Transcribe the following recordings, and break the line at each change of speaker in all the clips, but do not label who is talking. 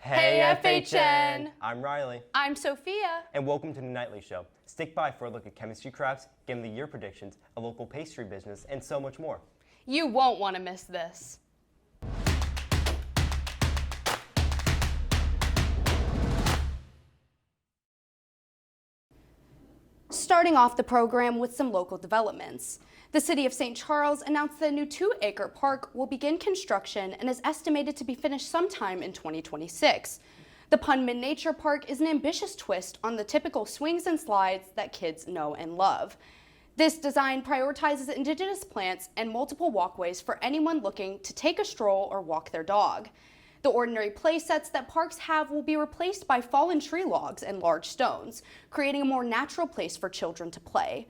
Hey FHN!
I'm Riley.
I'm Sophia.
And welcome to the Nightly Show. Stick by for a look at chemistry crafts, game of the year predictions, a local pastry business, and so much more.
You won't want to miss this. Starting off the program with some local developments. The City of St. Charles announced that a new 2-acre park will begin construction and is estimated to be finished sometime in 2026. The Punman Nature Park is an ambitious twist on the typical swings and slides that kids know and love. This design prioritizes indigenous plants and multiple walkways for anyone looking to take a stroll or walk their dog. The ordinary play sets that parks have will be replaced by fallen tree logs and large stones, creating a more natural place for children to play.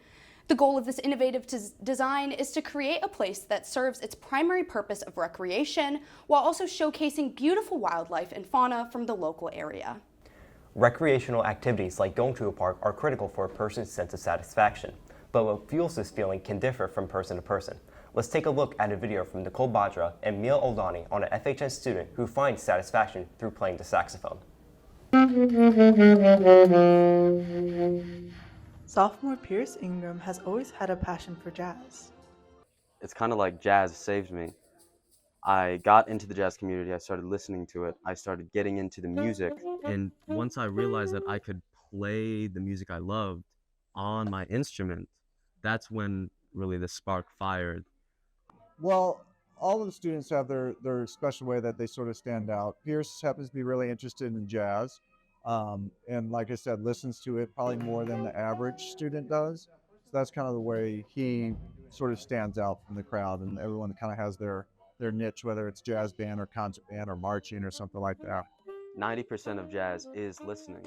The goal of this innovative design is to create a place that serves its primary purpose of recreation, while also showcasing beautiful wildlife and fauna from the local area.
Recreational activities like going to a park are critical for a person's sense of satisfaction, but what fuels this feeling can differ from person to person. Let's take a look at a video from Nicole Badra and Oldani on an FHS student who finds satisfaction through playing the saxophone.
Sophomore Pearce Ingram has always had a passion for jazz.
It's kind of like jazz saved me. I got into the jazz community, I started listening to it, I started getting into the music. And once I realized that I could play the music I loved on my instrument, that's when really the spark fired.
Well, all of the students have their special way that they sort of stand out. Pearce happens to be really interested in jazz. And like I said, listens to it probably more than the average student does. So that's kind of the way he sort of stands out from the crowd, and everyone kind of has their niche, whether it's jazz band or concert band or marching or something like that.
90% of jazz is listening.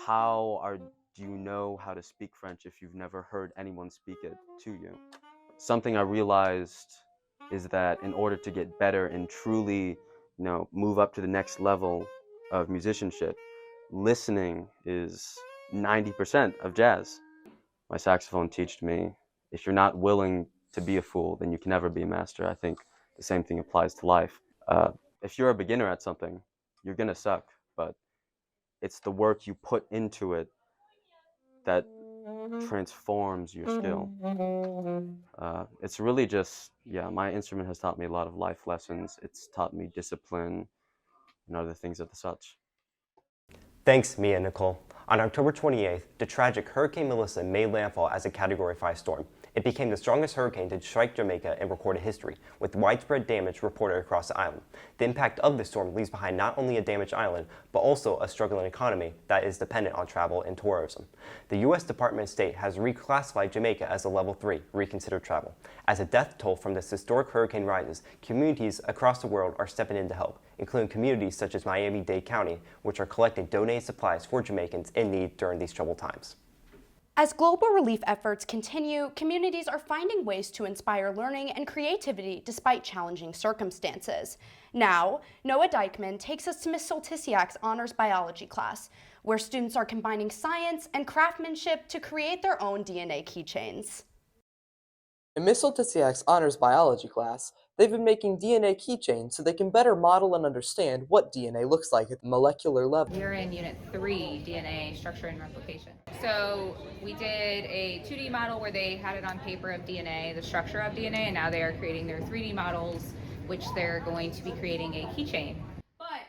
Do you know how to speak French if you've never heard anyone speak it to you? Something I realized is that in order to get better and truly, move up to the next level of musicianship, listening is 90% of jazz. My saxophone taught me, if you're not willing to be a fool, then you can never be a master. I think the same thing applies to life. If you're a beginner at something, you're gonna suck, but it's the work you put into it that transforms your skill. It's really just, my instrument has taught me a lot of life lessons. It's taught me discipline and other things of the such.
Thanks, Mia and Nicole. On October 28th, the tragic Hurricane Melissa made landfall as a Category 5 storm. It became the strongest hurricane to strike Jamaica in recorded history, with widespread damage reported across the island. The impact of the storm leaves behind not only a damaged island, but also a struggling economy that is dependent on travel and tourism. The U.S. Department of State has reclassified Jamaica as a Level 3, reconsider travel. As a death toll from this historic hurricane rises, communities across the world are stepping in to help, including communities such as Miami-Dade County, which are collecting donated supplies for Jamaicans in need during these troubled times.
As global relief efforts continue, communities are finding ways to inspire learning and creativity despite challenging circumstances. Now, Noah Diekmann takes us to Miss Soltysiak's honors biology class, where students are combining science and craftsmanship to create their own DNA keychains.
In Miss Soltysiak's honors biology class, they've been making DNA keychains so they can better model and understand what DNA looks like at the molecular level.
We're in Unit 3, DNA Structure and Replication. So we did a 2D model where they had it on paper of DNA, the structure of DNA, and now they are creating their 3D models, which they're going to be creating a keychain.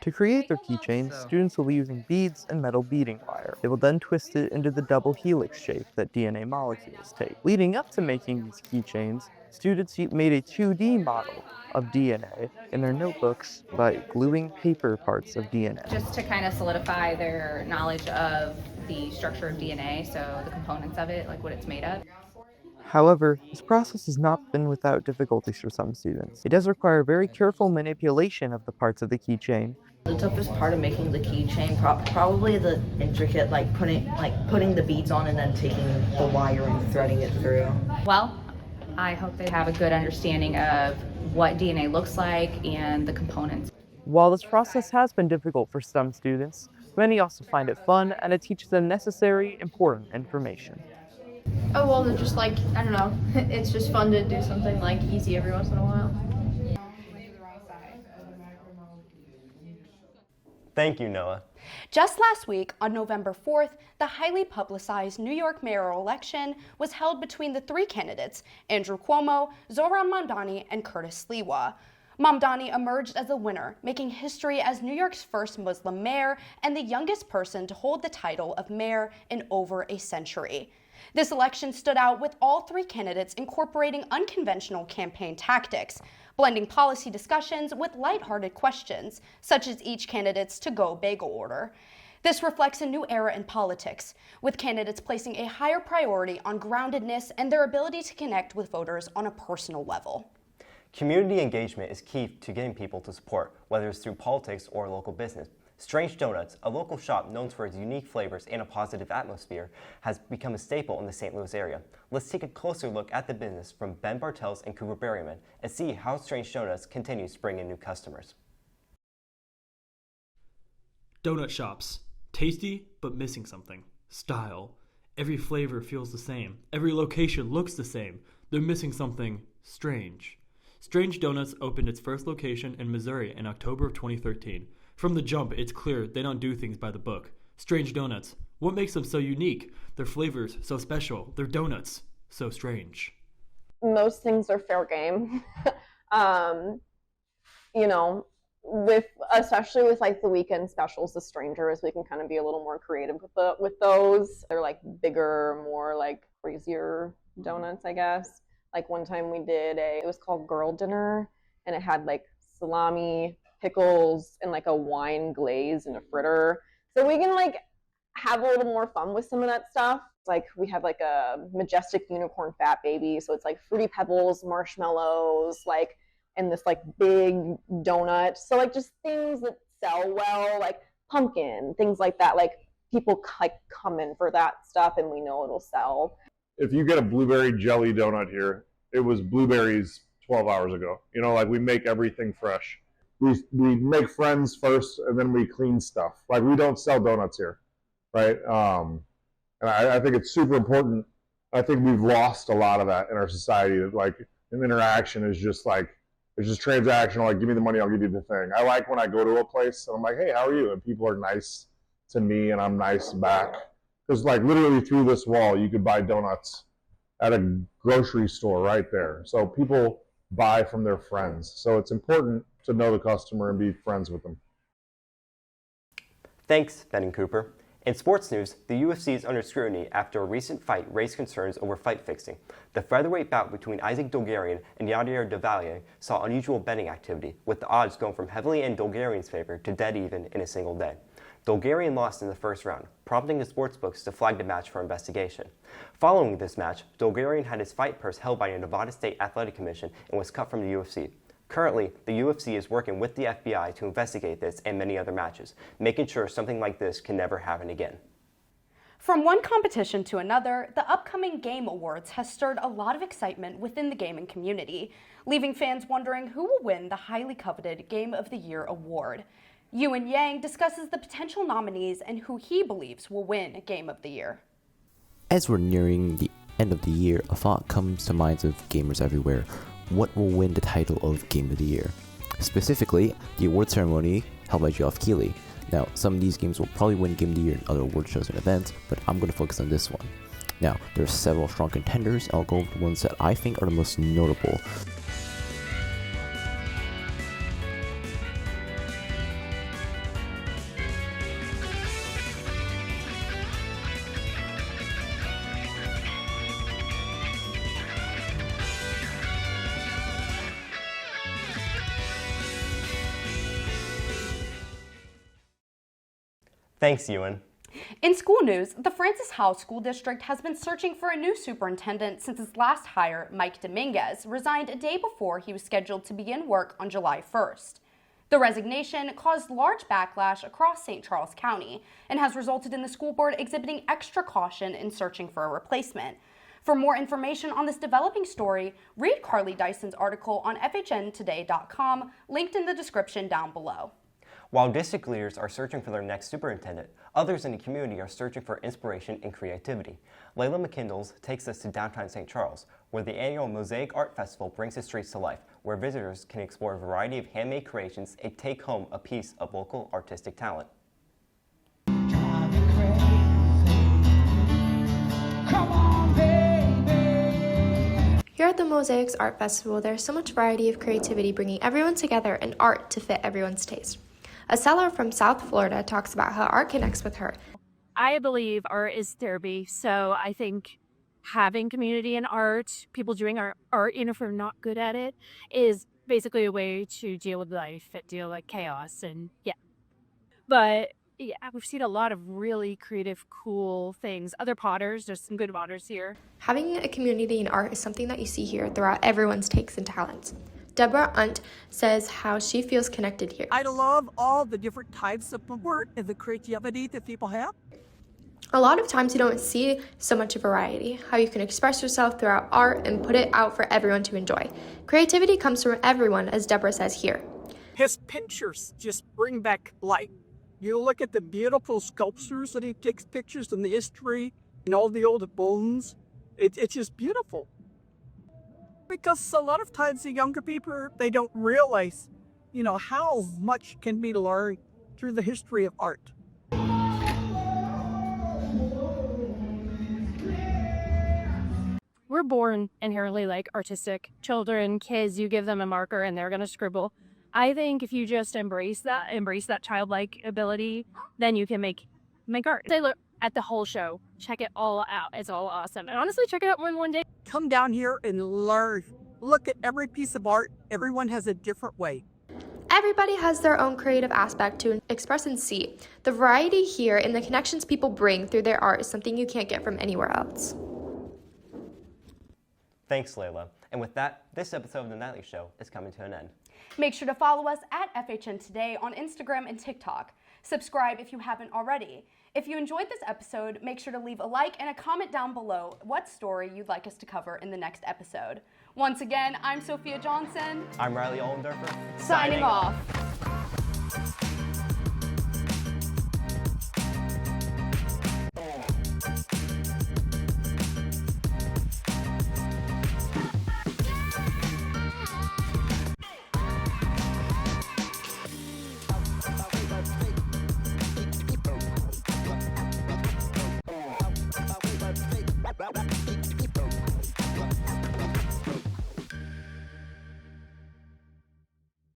To create their keychains, students will be using beads and metal beading wire. They will then twist it into the double helix shape that DNA molecules take. Leading up to making these keychains, students made a 2D model of DNA in their notebooks by gluing paper parts of DNA.
Just to kind of solidify their knowledge of the structure of DNA, so the components of it, like what it's made of.
However, this process has not been without difficulties for some students. It does require very careful manipulation of the parts of the keychain.
The toughest part of making the keychain, probably the intricate, putting the beads on and then taking the wire and threading it through.
Well, I hope they have a good understanding of what DNA looks like and the components.
While this process has been difficult for some students, many also find it fun and it teaches them necessary, important information.
Oh, well, they're just I don't know, it's just fun to do something easy every once in a while.
Thank you, Noah.
Just last week, on November 4th, the highly publicized New York mayoral election was held between the three candidates, Andrew Cuomo, Zohran Mamdani, and Curtis Sliwa. Mamdani emerged as the winner, making history as New York's first Muslim mayor and the youngest person to hold the title of mayor in over a century. This election stood out with all three candidates incorporating unconventional campaign tactics, blending policy discussions with lighthearted questions, such as each candidate's to-go bagel order. This reflects a new era in politics, with candidates placing a higher priority on groundedness and their ability to connect with voters on a personal level.
Community engagement is key to getting people to support, whether it's through politics or local business. Strange Donuts, a local shop known for its unique flavors and a positive atmosphere, has become a staple in the St. Louis area. Let's take a closer look at the business from Ben Bartels and Cooper Berriman and see how Strange Donuts continues to bring in new customers.
Donut shops. Tasty, but missing something. Style. Every flavor feels the same. Every location looks the same. They're missing something strange. Strange Donuts opened its first location in Missouri in October of 2013. From the jump, it's clear they don't do things by the book. Strange Donuts. What makes them so unique? Their flavors so special. Their donuts so strange.
Most things are fair game. Especially with like the weekend specials, the strangers, we can kind of be a little more creative with those. They're like bigger, more like crazier donuts, I guess. Like one time we did it was called Girl Dinner, and it had like salami, pickles, and like a wine glaze and a fritter. So we can like have a little more fun with some of that stuff. Like we have like a majestic unicorn fat baby, so it's like fruity pebbles, marshmallows, like, and this like big donut. So like just things that sell well, like pumpkin, things like that. Like people like come in for that stuff, and we know it'll sell.
If you get a blueberry jelly donut here, it was blueberries 12 hours ago. You know, like we make everything fresh. We make friends first, and then we clean stuff. Like we don't sell donuts here, right? And I think it's super important. I think we've lost a lot of that in our society. That like an interaction is just like, it's just transactional. Like, give me the money, I'll give you the thing. I like when I go to a place and I'm like, hey, how are you? And people are nice to me, and I'm nice back. Because like literally through this wall, you could buy donuts at a grocery store right there. So people buy from their friends. So it's important to know the customer and be friends with them.
Thanks, Ben and Cooper. In sports news, the UFC is under scrutiny after a recent fight raised concerns over fight fixing. The featherweight bout between Isaac Dolgarian and Yadir Davalier saw unusual betting activity, with the odds going from heavily in Dolgarian's favor to dead even in a single day. Dolgarian lost in the first round, prompting the sportsbooks to flag the match for investigation. Following this match, Dolgarian had his fight purse held by a Nevada State Athletic Commission and was cut from the UFC. Currently, the UFC is working with the FBI to investigate this and many other matches, making sure something like this can never happen again.
From one competition to another, the upcoming Game Awards has stirred a lot of excitement within the gaming community, leaving fans wondering who will win the highly coveted Game of the Year award. Yuan Yang discusses the potential nominees and who he believes will win Game of the Year.
As we're nearing the end of the year, a thought comes to minds of gamers everywhere. What will win the title of Game of the Year? Specifically, the award ceremony held by Geoff Keighley. Now, some of these games will probably win Game of the Year in other award shows and events, but I'm going to focus on this one. Now, there are several strong contenders, and I'll go with the ones that I think are the most notable.
Thanks, Ewan.
In school news, the Francis Howell School District has been searching for a new superintendent since its last hire, Mike Dominguez, resigned a day before he was scheduled to begin work on July 1st. The resignation caused large backlash across St. Charles County and has resulted in the school board exhibiting extra caution in searching for a replacement. For more information on this developing story, read Carly Dyson's article on FHNtoday.com, linked in the description down below.
While district leaders are searching for their next superintendent, others in the community are searching for inspiration and creativity. Laila McKindles takes us to downtown St. Charles, where the annual Mosaic Art Festival brings the streets to life, where visitors can explore a variety of handmade creations and take home a piece of local artistic talent.
Here at the MOSAICS Art Festival, there's so much variety of creativity bringing everyone together and art to fit everyone's taste. A seller from South Florida talks about how art connects with her.
I believe art is therapy, so I think having community in art, people doing art, even if we're not good at it, is basically a way to deal with life, deal with chaos, and yeah. But yeah, we've seen a lot of really creative, cool things. Other potters, there's some good potters here.
Having a community in art is something that you see here throughout everyone's takes and talents. Deborah Unt says how she feels connected here.
I love all the different types of art and the creativity that people have.
A lot of times you don't see so much variety, how you can express yourself throughout art and put it out for everyone to enjoy. Creativity comes from everyone, as Deborah says here.
His pictures just bring back life. You look at the beautiful sculptures that he takes pictures and the history and all the old bones. It's just beautiful. Because a lot of times the younger people, they don't realize, how much can be learned through the history of art.
We're born inherently artistic children, kids. You give them a marker and they're gonna scribble. I think if you just embrace that childlike ability, then you can make art. They look at the whole show. Check it all out. It's all awesome. And honestly, check it out one day.
Come down here and learn. Look at every piece of art. Everyone has a different way.
Everybody has their own creative aspect to express and see. The variety here and the connections people bring through their art is something you can't get from anywhere else.
Thanks, Laila. And with that, this episode of The Nightly Show is coming to an end.
Make sure to follow us at FHNtoday on Instagram and TikTok. Subscribe if you haven't already. If you enjoyed this episode, make sure to leave a like and a comment down below what story you'd like us to cover in the next episode. Once again, I'm Sophia Johnson.
I'm Riley Aldenderfer.
Signing off.